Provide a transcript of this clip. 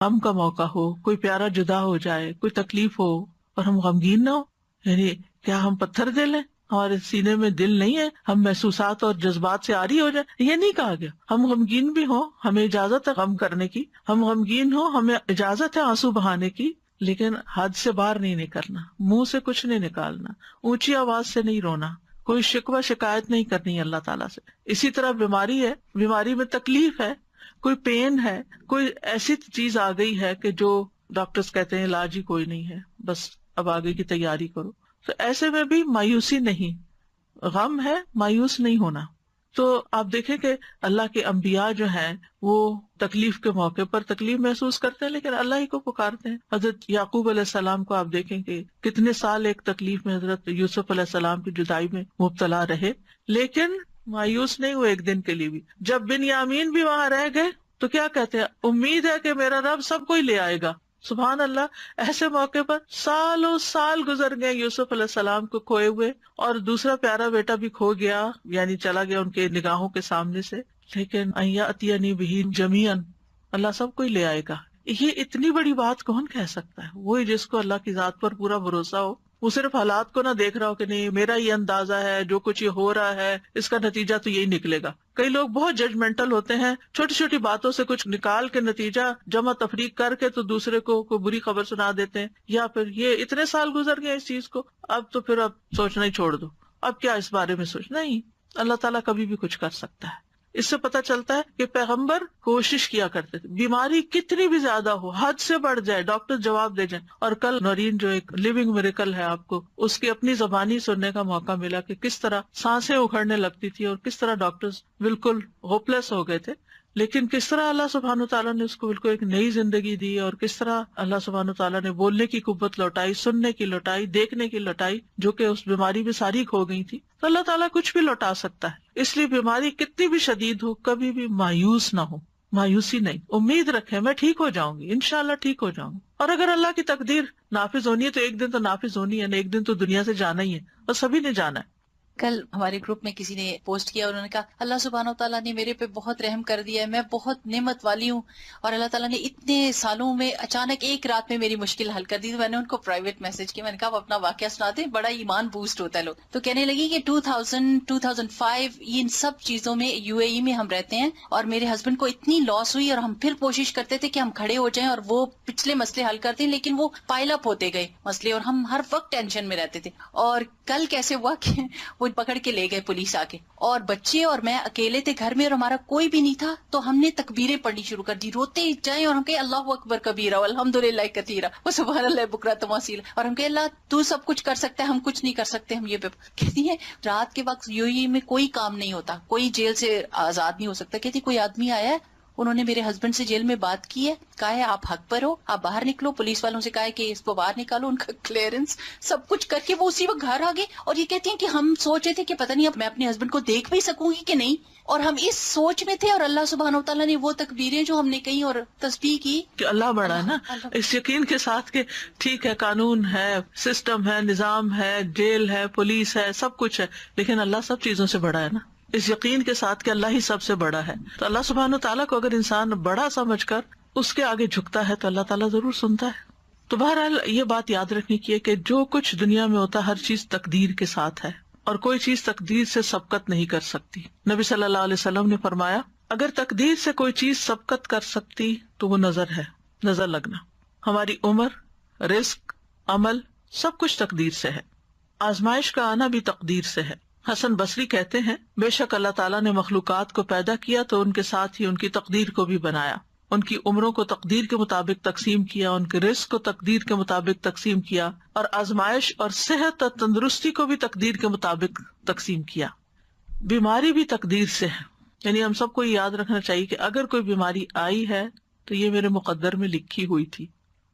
غم کا موقع ہو، کوئی پیارا جدا ہو جائے، کوئی تکلیف ہو اور ہم غمگین نہ ہو، یعنی کیا ہم پتھر دل ہیں؟ ہمارے سینے میں دل نہیں ہے؟ ہم محسوسات اور جذبات سے عاری ہو جائے؟ یہ نہیں کہا گیا. ہم غمگین بھی ہوں، ہمیں اجازت ہے غم کرنے کی، ہم غمگین ہوں، ہمیں اجازت ہے آنسو بہانے کی، لیکن حد سے باہر نہیں نکلنا، منہ سے کچھ نہیں نکالنا، اونچی آواز سے نہیں رونا، کوئی شکوہ شکایت نہیں کرنی اللہ تعالیٰ سے. اسی طرح بیماری ہے، بیماری میں تکلیف ہے، کوئی پین ہے، کوئی ایسی چیز آ گئی ہے کہ جو ڈاکٹرز کہتے ہیں علاج ہی کوئی نہیں ہے، بس اب آگے کی تیاری کرو، تو ایسے میں بھی مایوسی نہیں، غم ہے، مایوس نہیں ہونا. تو آپ دیکھیں کہ اللہ کے انبیاء جو ہیں وہ تکلیف کے موقع پر تکلیف محسوس کرتے ہیں لیکن اللہ ہی کو پکارتے ہیں. حضرت یعقوب علیہ السلام کو آپ دیکھیں کہ کتنے سال ایک تکلیف میں حضرت یوسف علیہ السلام کی جدائی میں مبتلا رہے، لیکن مایوس نہیں ہوئے ایک دن کے لیے بھی. جب بنیامین بھی وہاں رہ گئے تو کیا کہتے ہیں، امید ہے کہ میرا رب سب کو ہی لے آئے گا. سبحان اللہ. ایسے موقع پر سالوں سال گزر گئے یوسف علیہ السلام کو کھوئے ہوئے، اور دوسرا پیارا بیٹا بھی کھو گیا، یعنی چلا گیا ان کے نگاہوں کے سامنے سے، لیکن ان یأتینی بہ جمیعا، اللہ سب کو ہی لے آئے گا. یہ اتنی بڑی بات کون کہہ سکتا ہے؟ وہی جس کو اللہ کی ذات پر پورا بھروسہ ہو، وہ صرف حالات کو نہ دیکھ رہا ہو کہ نہیں میرا یہ اندازہ ہے، جو کچھ یہ ہو رہا ہے اس کا نتیجہ تو یہی نکلے گا. کئی لوگ بہت ججمنٹل ہوتے ہیں، چھوٹی چھوٹی باتوں سے کچھ نکال کے نتیجہ جمع تفریق کر کے تو دوسرے کو کوئی بری خبر سنا دیتے ہیں، یا پھر یہ اتنے سال گزر گئے اس چیز کو، اب تو پھر اب سوچنا ہی چھوڑ دو، اب کیا اس بارے میں سوچنا. نہیں، اللہ تعالیٰ کبھی بھی کچھ کر سکتا ہے. اس سے پتہ چلتا ہے کہ پیغمبر کوشش کیا کرتے تھے، بیماری کتنی بھی زیادہ ہو، حد سے بڑھ جائے، ڈاکٹر جواب دے جائیں. اور کل نورین جو ایک لیونگ میریکل ہے، آپ کو اس کی اپنی زبانی سننے کا موقع ملا کہ کس طرح سانسیں اکھڑنے لگتی تھی اور کس طرح ڈاکٹرز بالکل ہوپلیس ہو گئے تھے، لیکن کس طرح اللہ سبحانہ تعالیٰ نے اس کو بالکل ایک نئی زندگی دی، اور کس طرح اللہ سبحانہ تعالیٰ نے بولنے کی قوت لوٹائی، سننے کی لوٹائی، دیکھنے کی لوٹائی، جو کہ اس بیماری میں ساری کھو گئی تھی. تو اللہ تعالیٰ کچھ بھی لوٹا سکتا ہے. اس لیے بیماری کتنی بھی شدید ہو کبھی بھی مایوس نہ ہو، مایوسی نہیں، امید رکھیں میں ٹھیک ہو جاؤں گی، انشاءاللہ ٹھیک ہو جاؤں گی. اور اگر اللہ کی تقدیر نافذ ہونی ہے تو ایک دن تو نافذ ہونی ہے، ایک دن تو دنیا سے جانا ہی ہے، اور سبھی نے جانا ہے. کل ہمارے گروپ میں کسی نے پوسٹ کیا، انہوں نے کہا اللہ سبحانہ تعالیٰ نے میرے پہ بہت رحم کر دیا ہے، میں بہت نعمت والی ہوں، اور اللہ تعالیٰ نے اتنے سالوں میں اچانک ایک رات میں میری مشکل حل کر دی. تو میں نے ان کو پرائیویٹ میسج کیا، میں نے کہا آپ اپنا واقعہ سناتے ہیں، بڑا ایمان بوسٹ ہوتا ہے لوگ. تو کہنے لگی کہ 2005 ان سب چیزوں میں UAE میں ہم رہتے ہیں، اور میرے ہسبینڈ کو اتنی لاس ہوئی، اور ہم پھر کوشش کرتے تھے کہ ہم کھڑے ہو جائیں اور وہ پچھلے مسئلے حل کرتے ہیں، لیکن وہ پائل اپ ہوتے گئے مسئلے، اور ہم ہر وقت ٹینشن میں رہتے تھے. اور کل کیسے ہوا کہ وہ پکڑ کے لے گئے پولیس آ کے، اور بچے اور میں اکیلے تھے گھر میں، اور ہمارا کوئی بھی نہیں تھا. تو ہم نے تکبیریں پڑھنی شروع کر دی، روتے جائیں، اور ہم کہے اللہ اکبر کبیرہ والحمدللہ کثیرہ وسبحان اللہ بکرۃ واسیلا، اور ہم کہے اللہ تو سب کچھ کر سکتا ہے، ہم کچھ نہیں کر سکتے. ہم یہ کہتی ہیں رات کے وقت UAE میں کوئی کام نہیں ہوتا، کوئی جیل سے آزاد نہیں ہو سکتا. کہتی کوئی آدمی آیا ہے، انہوں نے میرے ہسبینڈ سے جیل میں بات کی ہے، کہا ہے آپ حق پر ہو، آپ باہر نکلو. پولیس والوں سے کہا ہے کہ اس کو باہر نکالو، ان کا کلیئرنس سب کچھ کر کے وہ اسی وقت گھر آ گئے. اور یہ کہتی ہیں کہ ہم سوچ رہے تھے کہ پتہ نہیں اب میں اپنے ہسبینڈ کو دیکھ بھی سکوں گی کہ نہیں، اور ہم اس سوچ میں تھے، اور اللہ سبحانہ وتعالیٰ نے وہ تکبیریں جو ہم نے کہی اور تسبیح کی کہ اللہ بڑا ہے نا، اس یقین کے ساتھ کہ ٹھیک ہے قانون ہے، سسٹم ہے، نظام ہے، جیل ہے، پولیس ہے، سب کچھ ہے، لیکن اللہ سب چیزوں سے بڑا ہے نا، اس یقین کے ساتھ کہ اللہ ہی سب سے بڑا ہے. تو اللہ سبحانہ تعالیٰ کو اگر انسان بڑا سمجھ کر اس کے آگے جھکتا ہے تو اللہ تعالیٰ ضرور سنتا ہے. تو بہرحال یہ بات یاد رکھنے کی ہے کہ جو کچھ دنیا میں ہوتا ہے ہر چیز تقدیر کے ساتھ ہے، اور کوئی چیز تقدیر سے سبقت نہیں کر سکتی. نبی صلی اللہ علیہ وسلم نے فرمایا اگر تقدیر سے کوئی چیز سبقت کر سکتی تو وہ نظر ہے، نظر لگنا. ہماری عمر، رزق، عمل سب کچھ تقدیر سے ہے. آزمائش کا آنا بھی تقدیر سے ہے. حسن بصری کہتے ہیں بے شک اللہ تعالیٰ نے مخلوقات کو پیدا کیا تو ان کے ساتھ ہی ان کی تقدیر کو بھی بنایا. ان کی عمروں کو تقدیر کے مطابق تقسیم کیا، ان کے رزق کو تقدیر کے مطابق تقسیم کیا، اور آزمائش اور صحت اور تندرستی کو بھی تقدیر کے مطابق تقسیم کیا. بیماری بھی تقدیر سے ہے، یعنی ہم سب کو یاد رکھنا چاہیے کہ اگر کوئی بیماری آئی ہے تو یہ میرے مقدر میں لکھی ہوئی تھی.